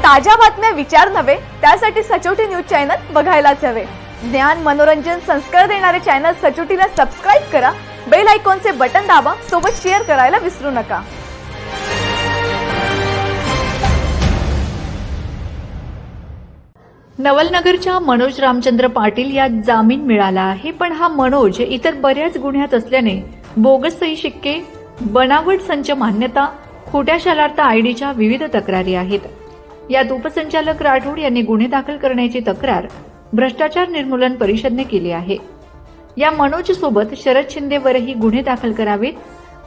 ताज्या बातम्या विचार नव्हे त्यासाठी सचोटी न्यूज चॅनल बघायलाच हवे। ज्ञान मनोरंजन संस्कार देणारे चॅनल सचोटीला सबस्क्राइब करा, बेल आयकॉनचे बटन दाबा, सोबत शेअर करायला विसरू नका। नवलनगरच्या मनोज रामचंद्र पाटील या जामीन मिळाला आहे, पण हा मनोज इतर बऱ्याच गुन्ह्यात असल्याने बोगस सही शिक्के, बनावट संच मान्यता, खोट्या शालार्थ आयडीच्या विविध तक्रारी आहेत। यात उपसंचालक राठोड यांनी गुन्हे दाखल करण्याची तक्रार भ्रष्टाचार निर्मूलन परिषदने केली आहे। या मनोज सोबत शरद शिंदेवरही गुन्हे दाखल करावेत।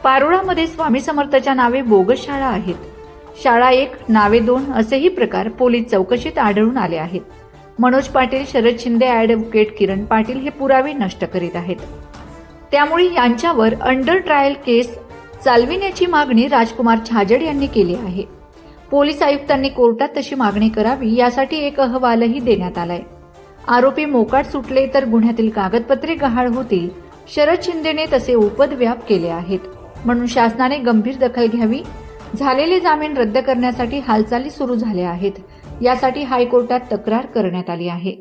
पारोळामध्ये स्वामी समर्थाच्या नावे बोगस शाळा आहेत, शाळा 1 नावे 2 असेही प्रकार पोलीस चौकशीत आढळून आले आहेत। मनोज पाटील, शरद शिंदे, ॲडव्होकेट किरण पाटील हे पुरावे नष्ट करीत आहेत। त्यामुळे यांच्यावर अंडर ट्रायल केस चालविण्याची मागणी राजकुमार छाजड यांनी केली आहे। पोलीस आयुक्तांनी कोर्टात तशी मागणी करावी यासाठी एक अहवालही देण्यात आलाय। आरोपी मोकाट सुटले तर गुन्ह्यातील कागदपत्रे गहाळ होतील। शरद शिंदेने तसे उपद्व्याप केले आहेत, म्हणून शासनाने गंभीर दखल घ्यावी। झालेले जामीन रद्द करण्यासाठी हालचाली सुरू झाल्या आहेत, यासाठी हायकोर्टात तक्रार करण्यात आली आहे।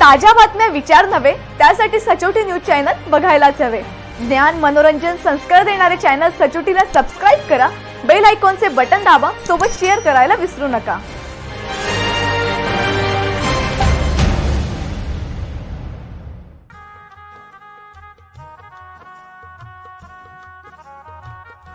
ताज्या बातम्या विचार नव्हे त्यासाठी सचोटी न्यूज चॅनल बघायलाच हवे। ज्ञान मनोरंजन संस्कार देणारे चॅनल सचोटीला सबस्क्राइब करा, बेल आयकॉनचे बटन दाबा, सोबत शेअर करायला विसरू नका।